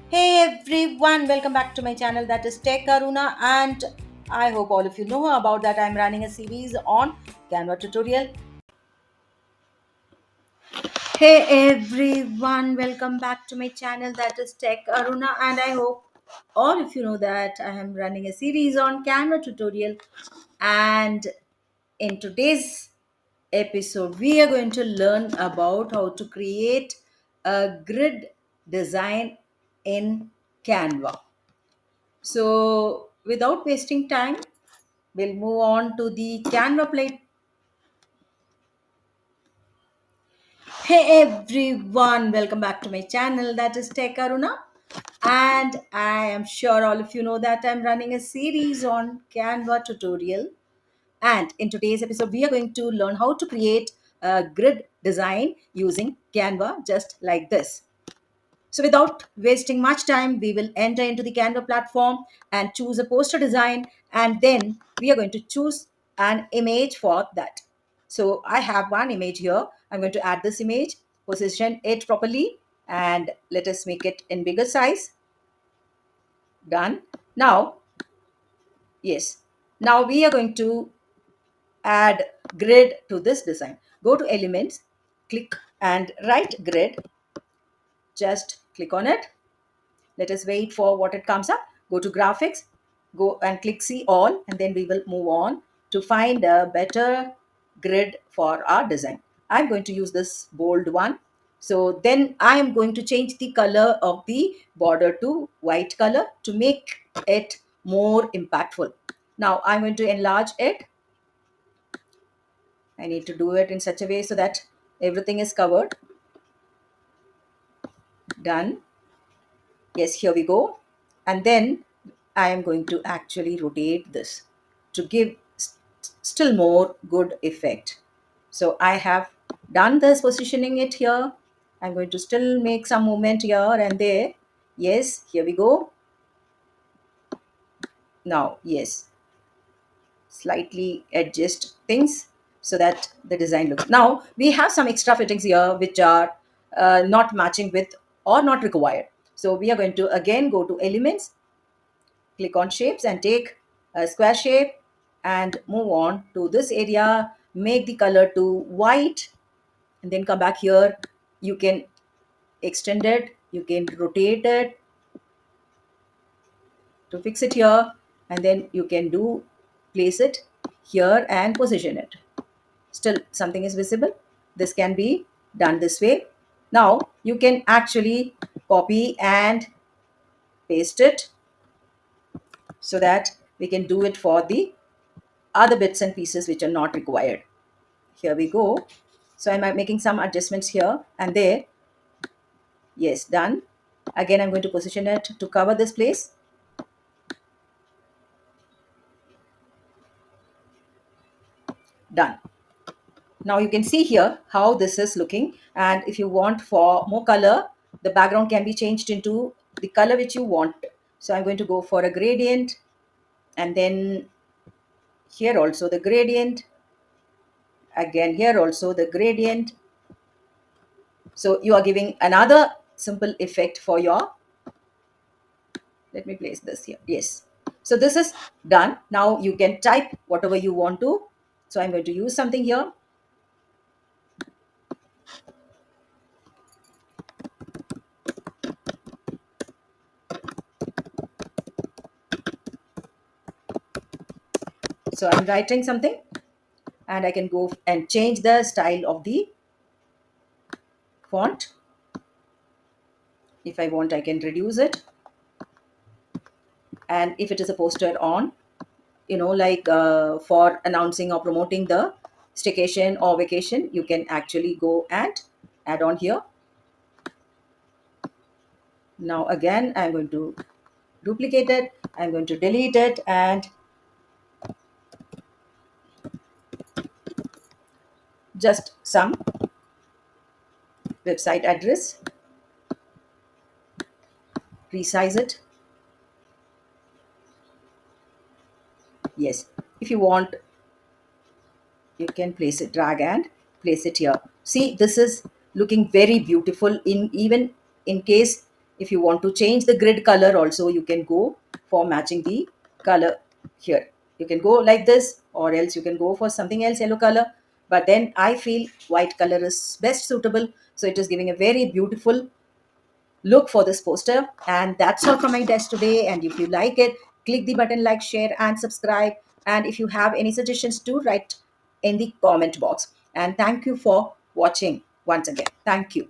Hey everyone, welcome back to my channel that is Tech Aruna, and I hope all of you know about that. I'm running a series on Canva tutorial. Hey everyone, welcome back to my channel that is Tech Aruna, and I hope all of you know that I am running a series on Canva tutorial. And in today's episode, we are going to learn about how to create a grid design in Canva. So, without wasting time, we'll move on to the Canva plate. Hey everyone, welcome back to my channel that is Tech Aruna. And I am sure all of you know that I'm running a series on Canva tutorial. And in today's episode, we are going to learn how to create a grid design using Canva just like this. So without wasting much time, we will enter into the Canva platform and choose a poster design, and then we are going to choose an image for that. So I have one image here. I'm going to add this image, position it properly, and let us make it in bigger size. Done. Now, yes. Now we are going to add grid to this design. Go to elements, click and write grid. Just click on it. Let us wait for what it comes up. Go to graphics, go and click see all, and then we will move on to find a better grid for our design. I'm going to use this bold one. So then I am going to change the color of the border to white color to make it more impactful. Now I'm going to enlarge it. I need to do it in such a way so that everything is covered. Done. Yes, here we go. And then I am going to actually rotate this to give still more good effect. So I have done this, positioning it here. I'm going to still make some movement here and there. Yes, here we go. Now, yes, slightly adjust things so that the design looks. Now we have some extra fittings here which are not matching with or not required. So we are going to again go to elements, click on shapes and take a square shape and move on to this area, make the color to white, and then come back here. You can extend it, you can rotate it to fix it here, and then you can do place it here and position it. Still something is visible. This can be done this way. Now you can actually copy and paste it so that we can do it for the other bits and pieces which are not required. Here we go. So I'm making some adjustments here and there. Yes, done. Again, I'm going to position it to cover this place. Done. Now you can see here how this is looking, and if you want for more color, the background can be changed into the color which you want. So I'm going to go for a gradient, and then here also the gradient, again here also the gradient. So you are giving another simple effect for your, let me place this here. Yes. So this is done. Now you can type whatever you want to. So I'm going to use something here. So I'm writing something and I can go and change the style of the font. If I want, I can reduce it. And if it is a poster on, like for announcing or promoting the staycation or vacation, you can actually go and add on here. Now again, I'm going to duplicate it. I'm going to delete it and just some website address, resize it. Yes, if you want, you can place it, drag and place it here. See, this is looking very beautiful in even in case If you want to change the grid color also, you can go for matching the color here. You can go like this, or else you can go for something else, yellow color. But then I feel white color is best suitable, so it is giving a very beautiful look for this poster. And that's all for my desk today. And if you like it, click the button like, share, and subscribe. And if you have any suggestions, do write in the comment box. And thank you for watching once again. Thank you.